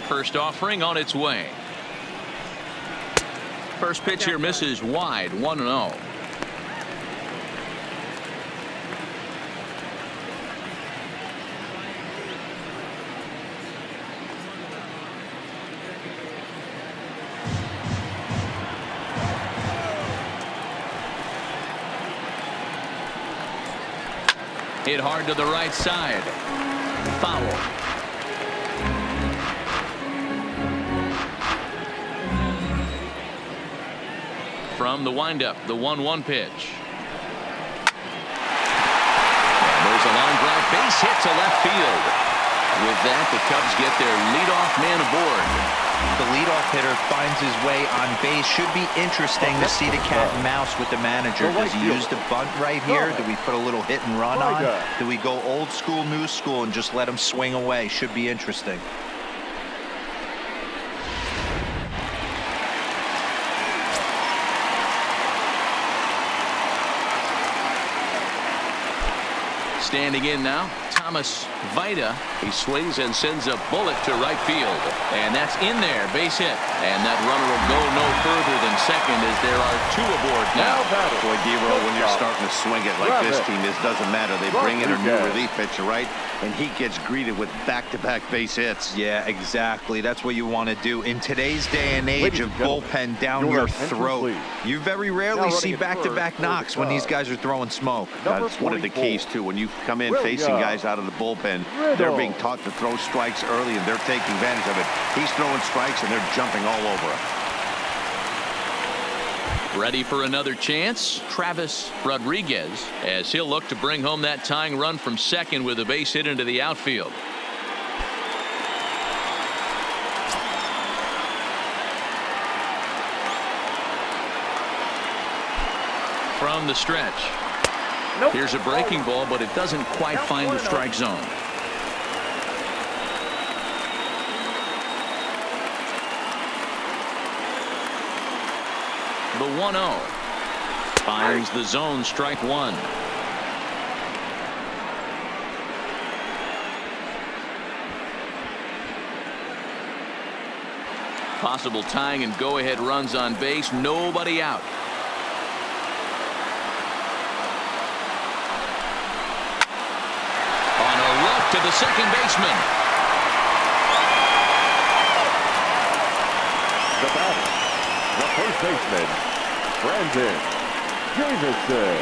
First offering on its way. First pitch here misses wide, 1-0. Hit hard to the right side. Foul. From the windup, the 1-1 pitch. And there's a line drive, base hit to left field. With that, the Cubs get their leadoff man aboard. The leadoff hitter finds his way on base. Should be interesting to see the cat and mouse with the manager. Does he use the bunt right here? Do we put a little hit and run on? Do we go old school, new school, and just let him swing away? Should be interesting. Standing in now, Thomas Vida. He swings and sends a bullet to right field. And that's in there, base hit. And that runner will go no further than second as there are two aboard now. Boy, Dero, when you're starting to swing it like this team, this doesn't matter. They bring in a new relief pitcher, right? And he gets greeted with back-to-back base hits. Yeah, exactly. That's what you want to do. In today's day and age of bullpen down your throat, you very rarely see back-to-back knocks when these guys are throwing smoke. That's one of the keys, too. When you come in facing guys out of the bullpen, they're being taught to throw strikes early, and they're taking advantage of it. He's throwing strikes, and they're jumping all over him. Ready for another chance? Travis Rodriguez, as he'll look to bring home that tying run from second with a base hit into the outfield. From the stretch. Here's a breaking ball, but it doesn't quite find the strike zone. The 1-0 finds the zone, strike one. Possible tying and go-ahead runs on base, nobody out. On a rope to the second baseman. The batter, the first baseman, Brandon Davison.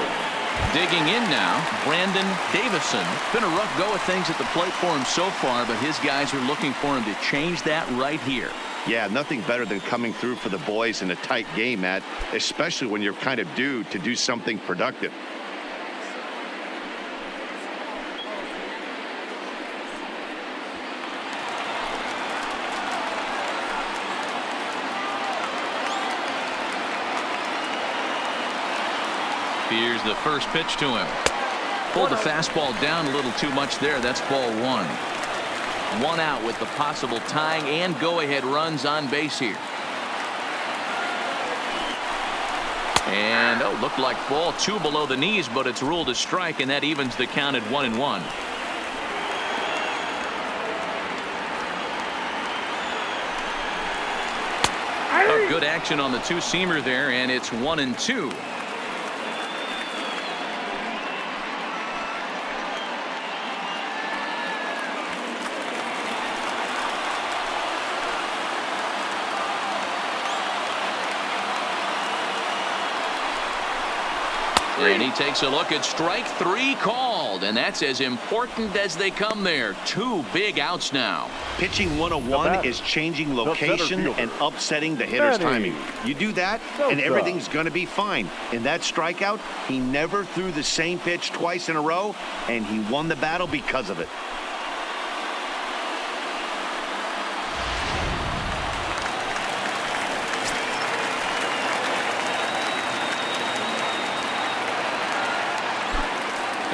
Digging in now, Brandon Davison. Been a rough go of things at the plate for him so far, but his guys are looking for him to change that right here. Yeah, nothing better than coming through for the boys in a tight game, Matt, especially when you're kind of due to do something productive. Here's the first pitch to him. Pulled the fastball down a little too much there. That's ball one. One out with the possible tying and go-ahead runs on base here. And looked like ball two below the knees, but it's ruled a strike, and that evens the count at 1-1. Good action on the two-seamer there, and it's 1-2. And he takes a look at strike three called, and that's as important as they come there. Two big outs now. Pitching 101 is changing location and upsetting the hitter's timing. You do that, and everything's going to be fine. In that strikeout, he never threw the same pitch twice in a row, and he won the battle because of it.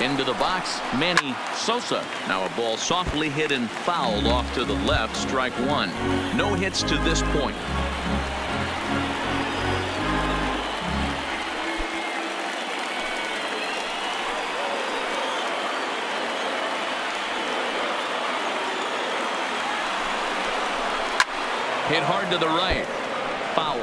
Into the box, Manny Sosa. Now a ball softly hit and fouled off to the left, strike one. No hits to this point. Hit hard to the right. Foul.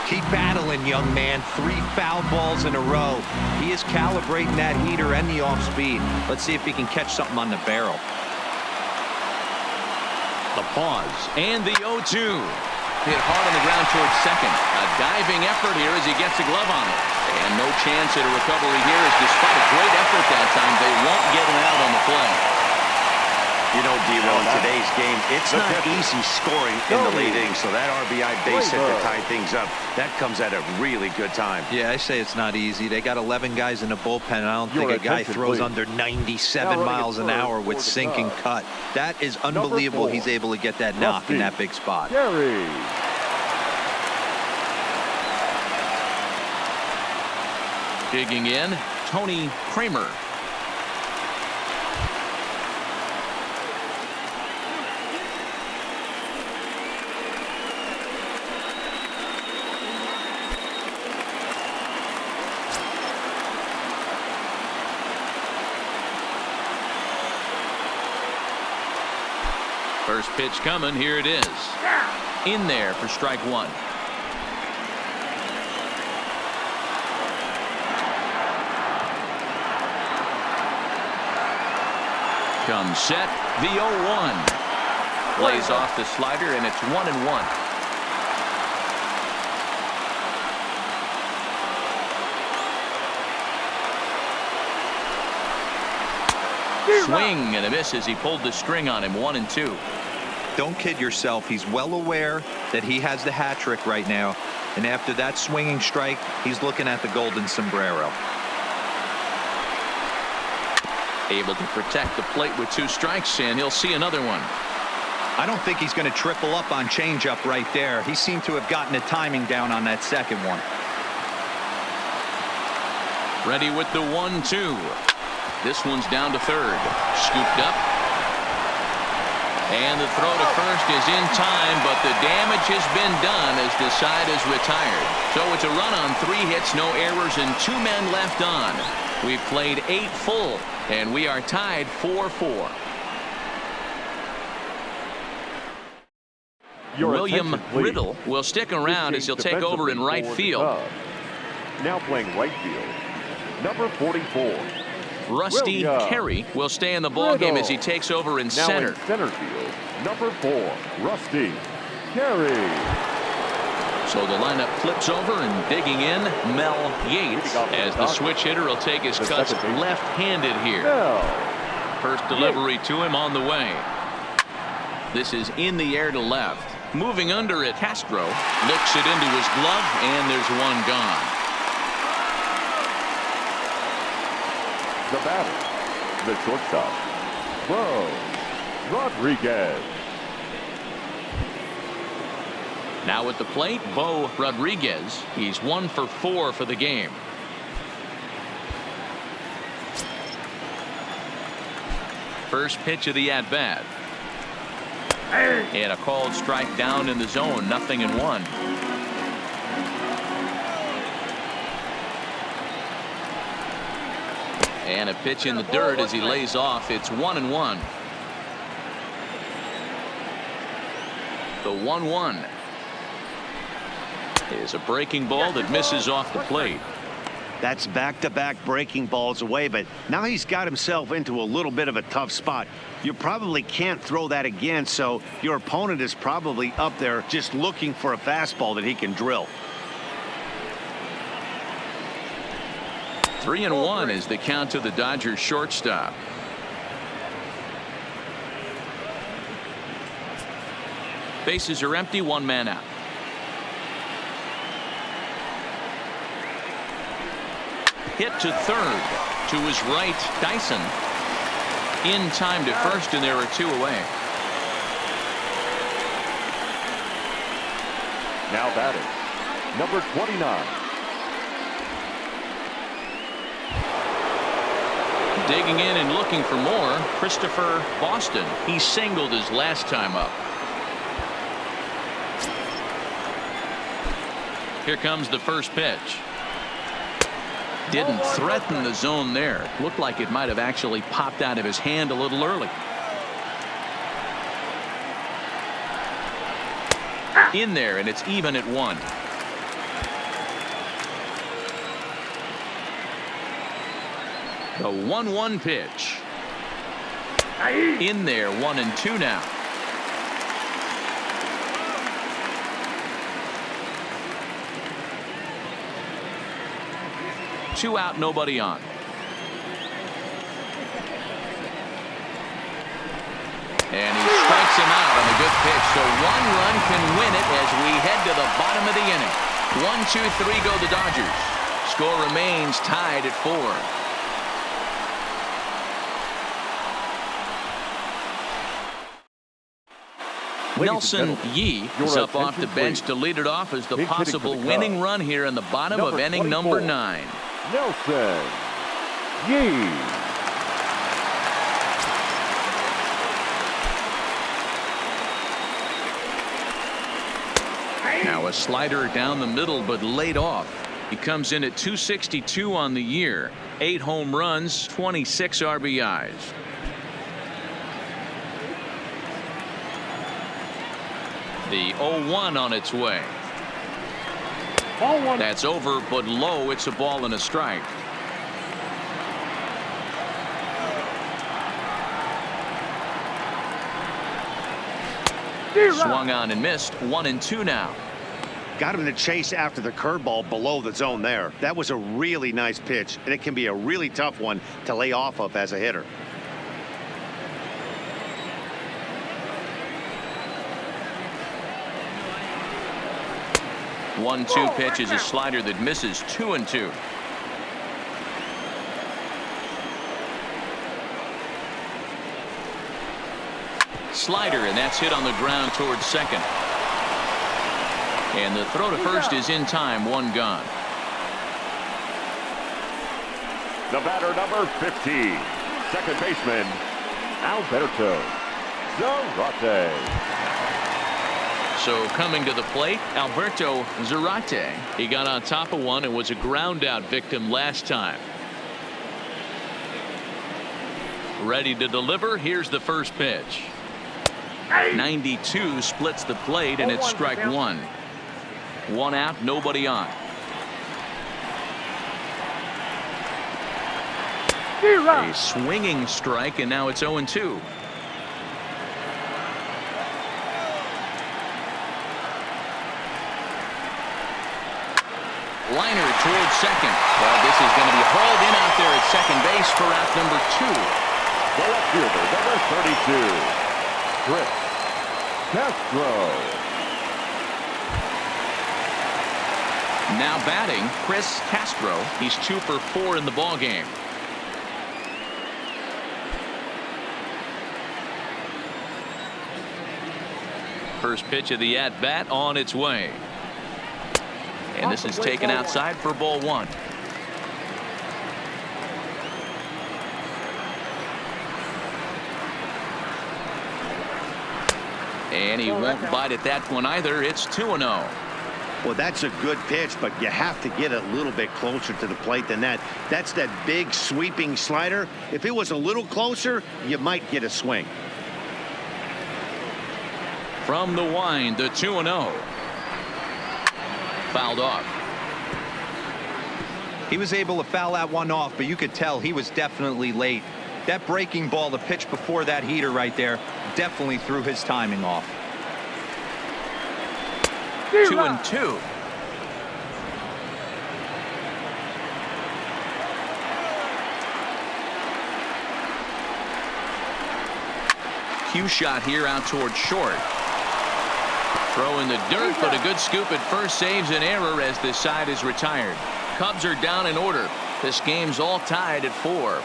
Keep battling, young man. 3 foul balls in a row. He is calibrating that heater and the off speed. Let's see if he can catch something on the barrel. The pause and the 0-2. Hit hard on the ground towards second. A diving effort here as he gets a glove on it. And no chance at a recovery here, as despite a great effort that time, they won't get an out on the play. You know, D-Will, in today's game, it's not easy scoring in the late innings, so that RBI base hit to tie things up, that comes at a really good time. Yeah, I say it's not easy. They got 11 guys in the bullpen. I don't think a guy throws under 97 miles an hour with sinking cut. That is unbelievable. He's able to get that knock in that big spot. Gary. Digging in, Tony Kramer. First pitch coming. Here it is. In there for strike 1. Comes set. The 0-1. Lays off the slider, and it's 1-1. Swing and a miss as he pulled the string on him. 1-2. Don't kid yourself. He's well aware that he has the hat trick right now. And after that swinging strike, he's looking at the golden sombrero. Able to protect the plate with 2 strikes, and he'll see another one. I don't think he's going to triple up on changeup right there. He seemed to have gotten the timing down on that second one. Ready with the 1-2. This one's down to third. Scooped up. And the throw to first is in time, but the damage has been done as the side is retired. So it's a run on 3 hits, no errors, and 2 men left on. We've played 8 full, and we are tied 4-4. William Riddle will stick around as he'll take over in right field. Now playing right field, number 44. Rusty Carey will stay in the ballgame as he takes over in center. Now in center field, number 4, Rusty Carey. So the lineup flips over, and digging in, Mel Yates, as the switch hitter will take his cuts left-handed here. First delivery to him on the way. This is in the air to left. Moving under it, Castro looks it into his glove, and there's one gone. The batter, the shortstop, Bo Rodriguez. Now at the plate, Bo Rodriguez. He's 1 for 4 for the game. First pitch of the at-bat. And a called strike down in the zone. 0-1. And a pitch in the dirt as he lays off. It's 1-1. The 1-1 is a breaking ball that misses off the plate. That's back-to-back breaking balls away, but now he's got himself into a little bit of a tough spot. You probably can't throw that again, so your opponent is probably up there just looking for a fastball that he can drill. 3-1 is the count to the Dodgers shortstop. Bases are empty, 1 man out. Hit to third. To his right, Dyson. In time to first, and there are 2 away. Now batting, number 29. Digging in and looking for more, Christopher Boston. He singled his last time up. Here comes the first pitch. Didn't threaten the zone there. Looked like it might have actually popped out of his hand a little early. In there, and it's even at 1. The 1-1 pitch. In there, 1-2 now. Two out, nobody on. And he strikes him out on a good pitch. So 1 run can win it as we head to the bottom of the inning. 1-2-3 go the Dodgers. Score remains tied at 4. Nelson Yee is up off the bench to lead it off as the possible winning run here in the bottom of inning number 9. Nelson Yee. Now a slider down the middle, but laid off. He comes in at 262 on the year. 8 home runs, 26 RBIs. The 0-1 on its way. Ball 1. That's over, but low. It's a ball and a strike. Swung on and missed. 1-2 now. Got him to chase after the curveball below the zone there. That was a really nice pitch, and it can be a really tough one to lay off of as a hitter. One-two pitch is a slider that misses. 2-2. Slider, and that's hit on the ground towards second. And the throw to first is in time. 1 gone. The batter, number 50, second baseman, Alberto Zarate. So coming to the plate, Alberto Zarate. He got on top of one and was a ground out victim last time. Ready to deliver. Here's the first pitch. 92 splits the plate, and it's strike 1. 1 out, nobody on. A swinging strike, and now it's 0-2. Liner towards second. Well, this is going to be hauled in out there at second base for out number 2. The left fielder, number 32, Chris Castro. Now batting, Chris Castro. He's 2 for 4 in the ball game. First pitch of the at-bat on its way. And this is taken outside for ball 1. And he won't bite at that one either. It's 2-0. Well, that's a good pitch, but you have to get a little bit closer to the plate than that. That's that big sweeping slider. If it was a little closer, you might get a swing. From the wind, the 2-0. Fouled off. He was able to foul that one off, but you could tell he was definitely late. That breaking ball, the pitch before that heater right there, definitely threw his timing off. 2-2. Cue shot here out towards short. Throw in the dirt, but a good scoop at first saves an error as this side is retired. Cubs are down in order. This game's all tied at 4.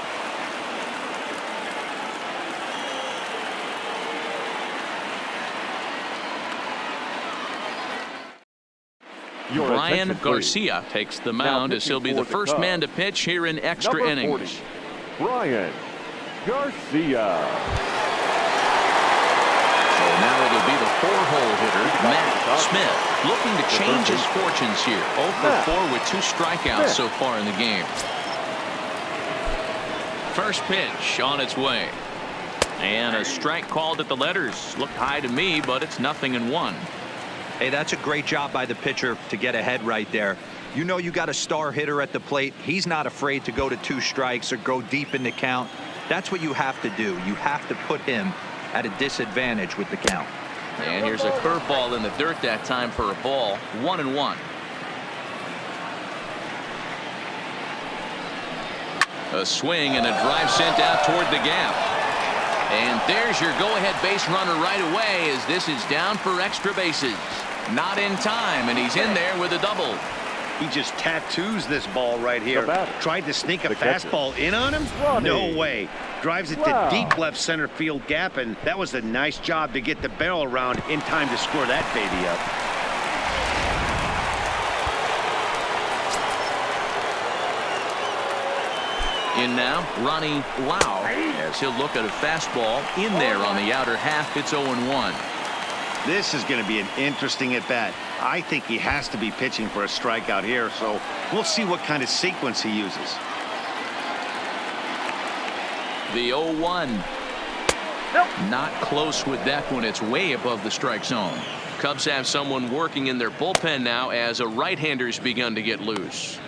Brian Garcia takes the mound as he'll be the first man to pitch here in extra innings. 40, Brian Garcia. So Now it'll be the 4-hole hitter, Matt Smith, looking to change his fortunes here. 0 for 4 with 2 strikeouts so far in the game. First pitch on its way. And a strike called at the letters. Looked high to me, but it's 0-1. Hey, that's a great job by the pitcher to get ahead right there. You know you got a star hitter at the plate. He's not afraid to go to 2 strikes or go deep in the count. That's what you have to do. You have to put him at a disadvantage with the count. And here's a curveball in the dirt that time for a ball. 1-1. A swing and a drive sent out toward the gap. And there's your go-ahead base runner right away as this is down for extra bases. Not in time, and he's in there with a double. He just tattoos this ball right here. Tried to sneak a fastball in on him? No way. Drives it to deep left center field gap, and that was a nice job to get the barrel around in time to score that baby up. In now, Ronnie Lau, as he'll look at a fastball in there on the outer half. It's 0-1. This is going to be an interesting at-bat. I think he has to be pitching for a strikeout here, so we'll see what kind of sequence he uses. The 0-1. Not close with that one. It's way above the strike zone. Cubs have someone working in their bullpen now as a right-hander's begun to get loose.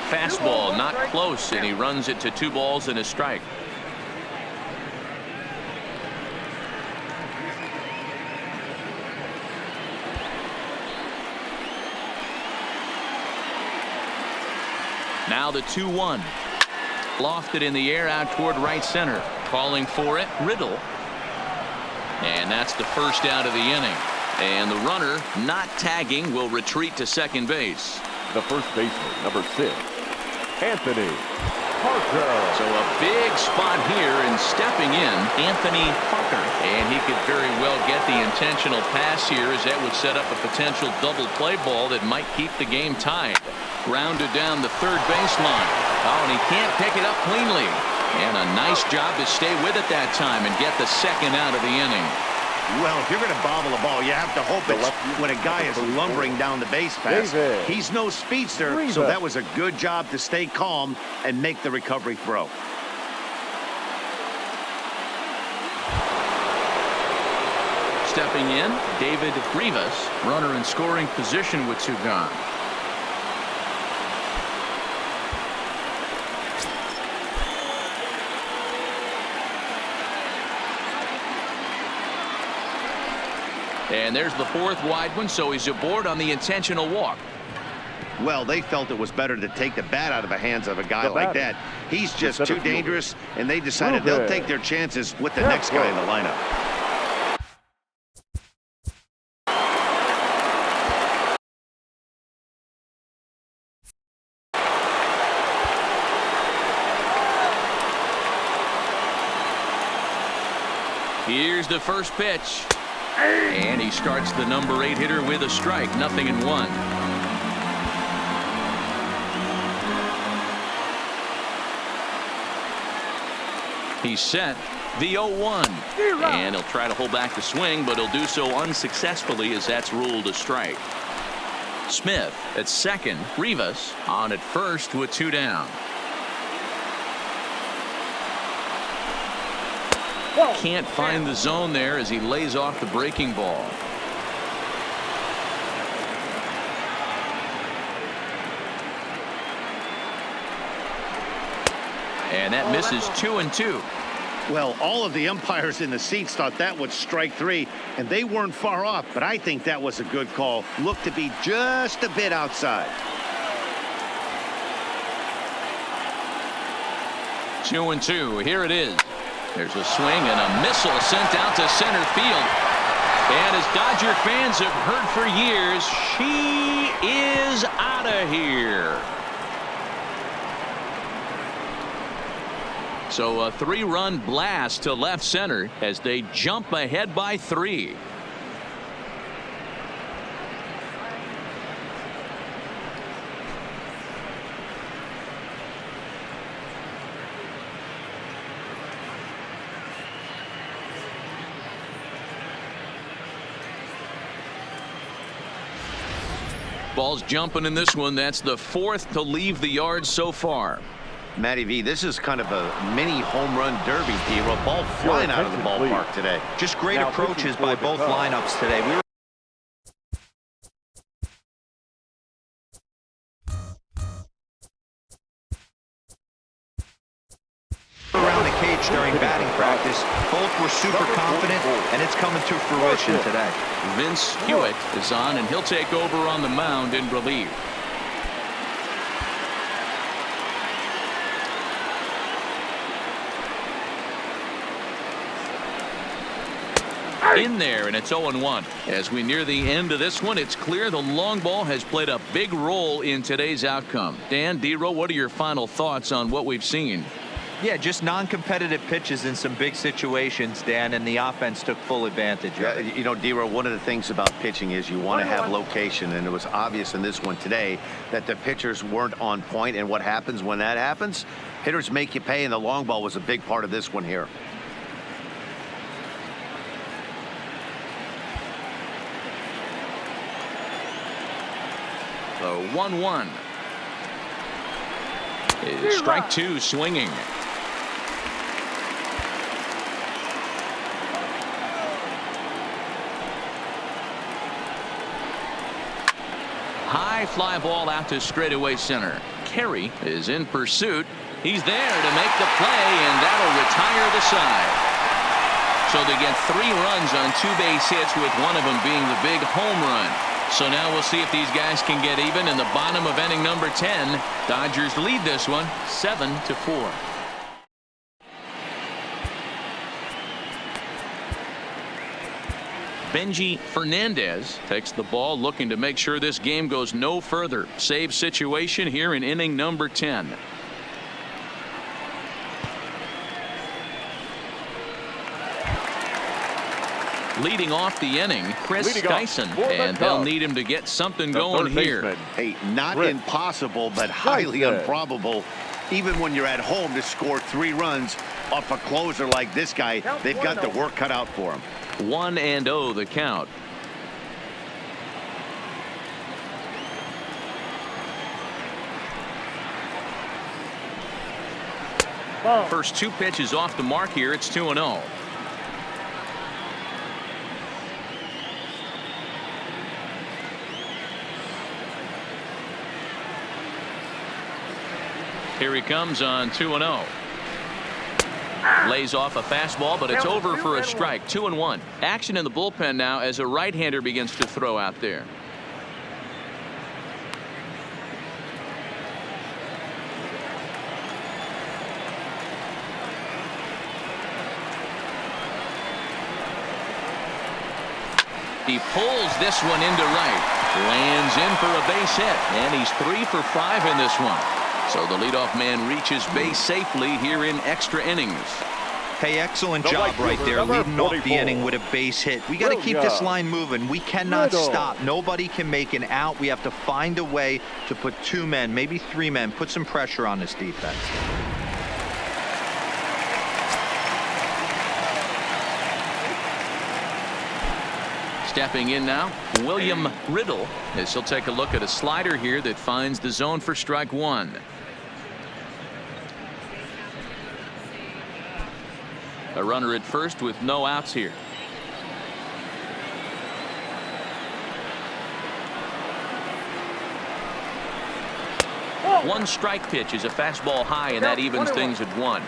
Fastball not close, and he runs it to 2 balls and a strike. Now the 2-1. Lofted in the air out toward right center. Calling for it, Riddle. And that's the first out of the inning. And the runner, not tagging, will retreat to second base. The first baseman, number 6, Anthony Parker. So a big spot here, and stepping in, Anthony Parker. And he could very well get the intentional pass here, as that would set up a potential double play ball that might keep the game tied. Grounded down the third baseline. Oh, and he can't pick it up cleanly. And a nice job to stay with it that time and get the second out of the inning. Well, if you're going to bobble a ball, you have to hope it's when a guy is lumbering down the base pass. He's no speedster, so that was a good job to stay calm and make the recovery throw. Stepping in, David Rivas, runner in scoring position with 2 gone. And there's the 4th wide one, so he's aboard on the intentional walk. Well, they felt it was better to take the bat out of the hands of a guy like that. He's just too dangerous, and they decided they'll take their chances with the next guy in the lineup. Here's the first pitch. And he starts the number 8 hitter with a strike. 0-1. He's set. The 0-1. And he'll try to hold back the swing, but he'll do so unsuccessfully as that's ruled a strike. Smith at second. Rivas on at first with 2 down. Can't find the zone there as he lays off the breaking ball. And that misses 2-2. Well, all of the umpires in the seats thought that was strike 3, and they weren't far off, but I think that was a good call. Looked to be just a bit outside. 2-2. Here it is. There's a swing and a missile sent out to center field. And as Dodger fans have heard for years, she is out of here. So a 3-run blast to left center as they jump ahead by 3. Ball's jumping in this one. That's the 4th to leave the yard so far. Matty V, this is kind of a mini home run derby, D-Roll. Ball flying out of the ballpark today. Just great approaches by both lineups today. We were around the cage during batting practice. Both were super confident, and it's coming to fruition today. Vince Hewitt is on, and he'll take over on the mound in relief. In there, and it's 0-1. As we near the end of this one, it's clear the long ball has played a big role in today's outcome. Dan, D-Roll, what are your final thoughts on what we've seen? Yeah, just non-competitive pitches in some big situations, Dan, and the offense took full advantage of it. You know, D-Roll, one of the things about pitching is you want to have location, and it was obvious in this one today that the pitchers weren't on point, and what happens when that happens? Hitters make you pay, and the long ball was a big part of this one here. The 1-1 is strike 2 swinging. High fly ball out to straightaway center. Carey is in pursuit. He's there to make the play, and that'll retire the side. So they get 3 runs on 2 base hits, with one of them being the big home run. So now we'll see if these guys can get even in the bottom of inning number 10. Dodgers lead this one 7-4. Benji Fernandez takes the ball, looking to make sure this game goes no further. Save situation here in inning number 10. Leading off the inning, Chris Dyson, and they'll need him to get something going here. Hey, not impossible, but highly improbable. Even when you're at home, to score 3 runs off a closer like this guy, they've got the work cut out for him. 1-0 the count. First 2 pitches off the mark here. It's 2-0. Here he comes on 2-0. Lays off a fastball, but it's over for a strike. 2-1. Action in the bullpen now as a right-hander begins to throw out there. He pulls this one into right. Lands in for a base hit, and he's 3 for 5 in this one. So the leadoff man reaches base safely here in extra innings. Hey, excellent job right there, leading off the inning with a base hit. We got to keep this line moving. We cannot stop. Nobody can make an out. We have to find a way to put 2 men, maybe 3 men, put some pressure on this defense. Stepping in now, William Riddle, as he'll take a look at a slider here that finds the zone for strike 1. A runner at first with no outs here. One strike pitch is a fastball high, and that evens things at 1.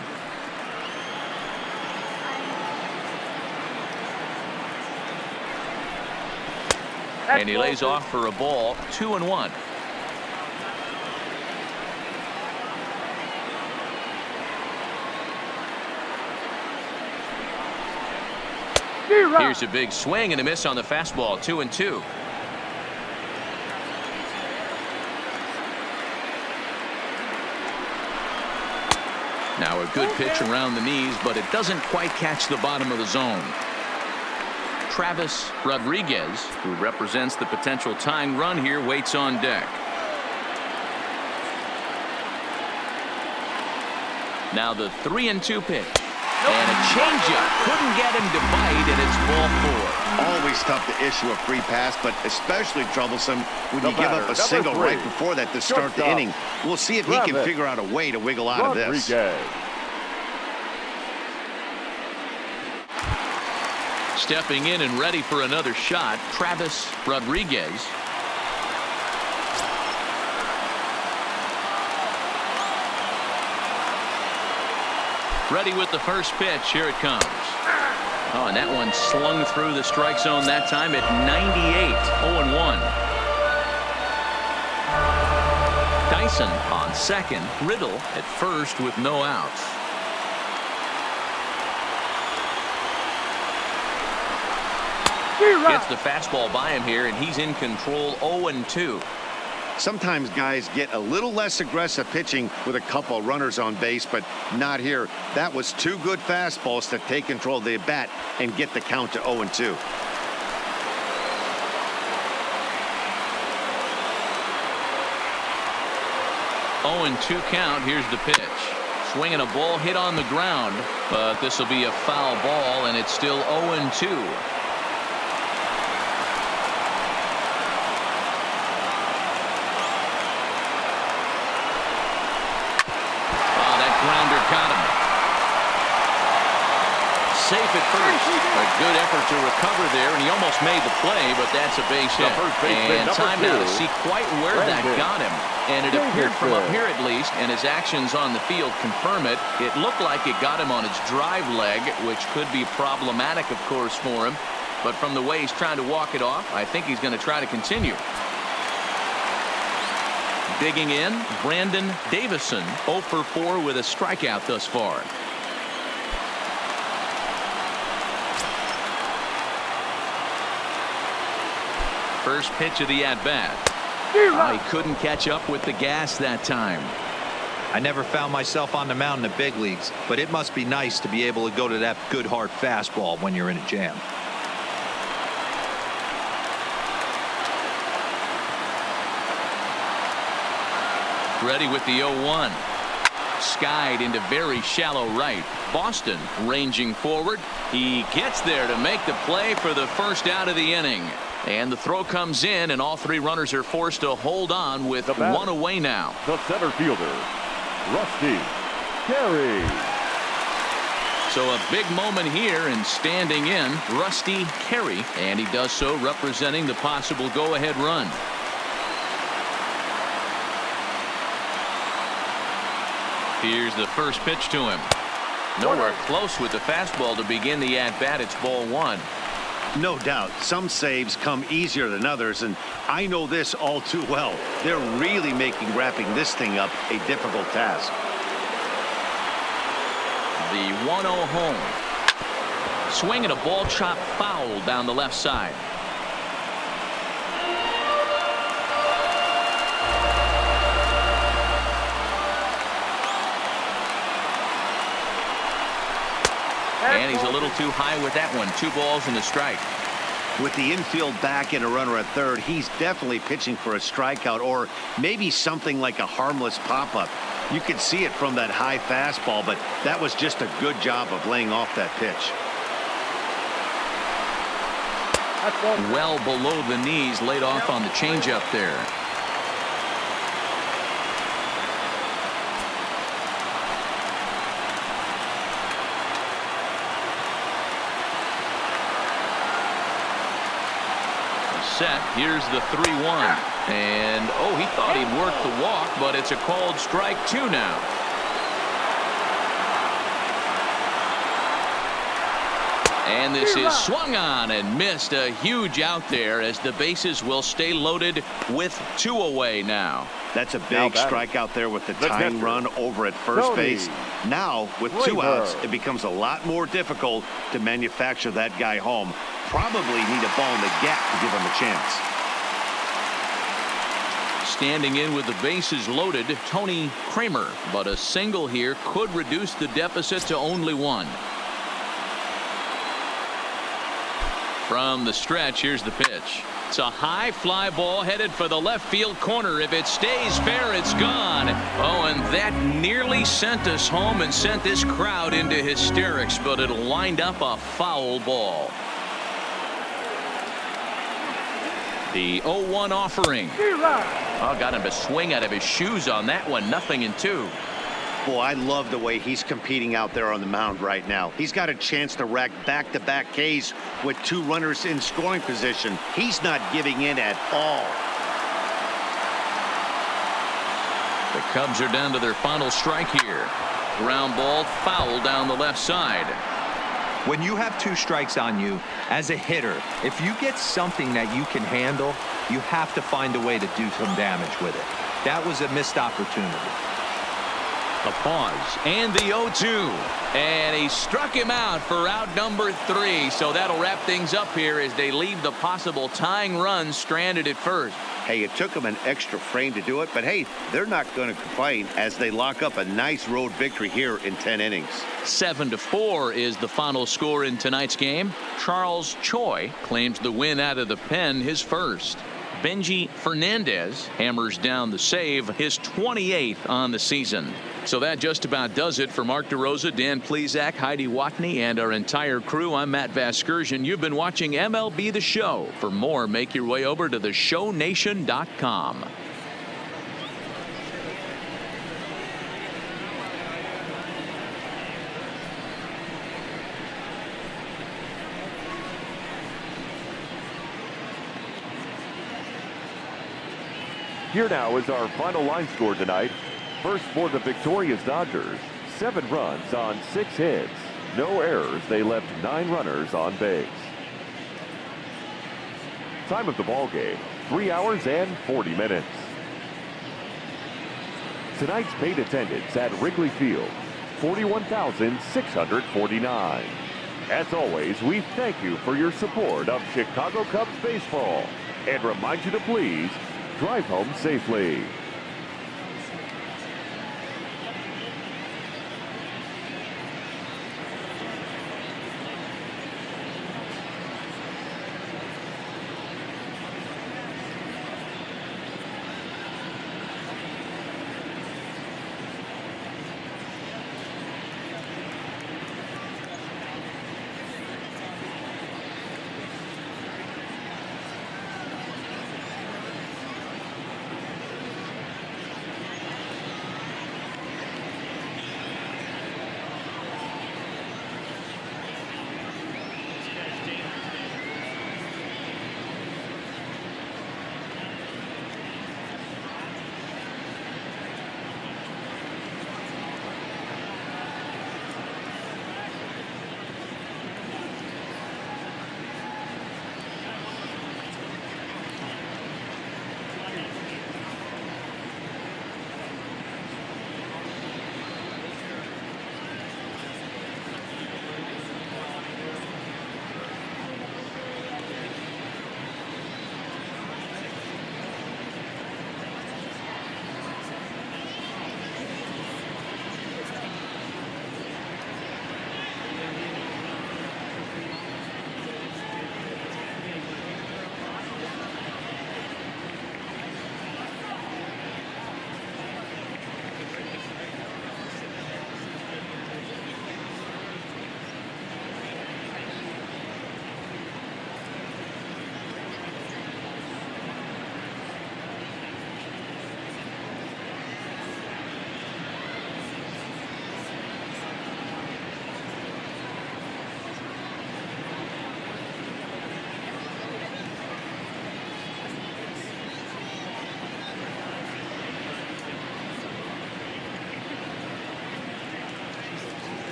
And he lays off for a ball. 2-1. Here's a big swing and a miss on the fastball. 2-2. Now a good pitch around the knees, but it doesn't quite catch the bottom of the zone. Travis Rodriguez, who represents the potential tying run here, waits on deck. Now the 3-2 pitch. And a changeup couldn't get him to bite, and it's ball 4. Always tough to issue a free pass, but especially troublesome when you give up a single right before that to start the inning. We'll see if he can figure out a way to wiggle out of this. Stepping in and ready for another shot, Travis Rodriguez. Ready with the first pitch. Here it comes. Oh, and that one slung through the strike zone that time at 98. 0-1. Dyson on second. Riddle at first with no outs. Gets the fastball by him here, and he's in control. 0-2. Sometimes guys get a little less aggressive pitching with a couple of runners on base, but not here. That was two good fastballs to take control of the bat and get the count to 0-2. Count. Here's the pitch. Swinging a ball hit on the ground, but this will be a foul ball, and it's still 0-2. Safe at first. A good effort to recover there, and he almost made the play, but that's a base hit. And time now to see quite where that got him. And it appeared from up here at least, and his actions on the field confirm it. It looked like it got him on his drive leg, which could be problematic, of course, for him. But from the way he's trying to walk it off, I think he's going to try to continue. Digging in, Brandon Davison, 0 for 4 with a strikeout thus far. First pitch of the at-bat. He couldn't catch up with the gas that time. I never found myself on the mound in the big leagues, but it must be nice to be able to go to that good hard fastball when you're in a jam. Ready with the 0-1. Skied into very shallow right. Boston ranging forward. He gets there to make the play for the first out of the inning. And the throw comes in, and all three runners are forced to hold on with one away now. The center fielder, Rusty Carey. So a big moment here, and standing in, Rusty Carey, and he does so representing the possible go-ahead run. Here's the first pitch to him. Nowhere close with the fastball to begin the at-bat. It's ball 1. No doubt. Some saves come easier than others, and I know this all too well. They're really making wrapping this thing up a difficult task. The 1-0 home. Swinging a ball chopped foul down the left side. And he's a little too high with that one. 2 balls and a strike. With the infield back and a runner at third, he's definitely pitching for a strikeout or maybe something like a harmless pop-up. You could see it from that high fastball, but that was just a good job of laying off that pitch. Well below the knees, laid off on the changeup there. Set. Here's the 3-1. And, he thought he'd work the walk, but it's a called strike 2 now. And this is swung on and missed. A huge out there as the bases will stay loaded with 2 away now. That's a big strikeout there with the tying run over at first base. Now, with 2 outs, it becomes a lot more difficult to manufacture that guy home. Probably need a ball in the gap to give him a chance. Standing in with the bases loaded, Tony Kramer. But a single here could reduce the deficit to only 1. From the stretch, here's the pitch. It's a high fly ball headed for the left field corner. If it stays fair, it's gone. Oh, and that nearly sent us home and sent this crowd into hysterics, but it'll wind up a foul ball. The 0-1 offering. Oh, got him to swing out of his shoes on that one. 0-2. Boy, I love the way he's competing out there on the mound right now. He's got a chance to rack back-to-back Ks with 2 runners in scoring position. He's not giving in at all. The Cubs are down to their final strike here. Ground ball foul down the left side. When you have 2 strikes on you, as a hitter, if you get something that you can handle, you have to find a way to do some damage with it. That was a missed opportunity. A pause and the 0-2, and he struck him out for out number 3. So that'll wrap things up here as they leave the possible tying run stranded at first. Hey, it took them an extra frame to do it, but hey, they're not going to complain as they lock up a nice road victory here in 10 innings. 7-4 is the final score in tonight's game. Charles Choi claims the win out of the pen, his first. Benji Fernandez hammers down the save, his 28th on the season. So that just about does it for Mark DeRosa, Dan Plesac, Heidi Watney, and our entire crew. I'm Matt Vasgersian. You've been watching MLB The Show. For more, make your way over to theshownation.com. Here now is our final line score tonight. First for the victorious Dodgers, 7 runs on 6 hits. No errors. They left 9 runners on base. Time of the ball game, 3 hours and 40 minutes. Tonight's paid attendance at Wrigley Field, 41,649. As always, we thank you for your support of Chicago Cubs baseball and remind you to please drive home safely.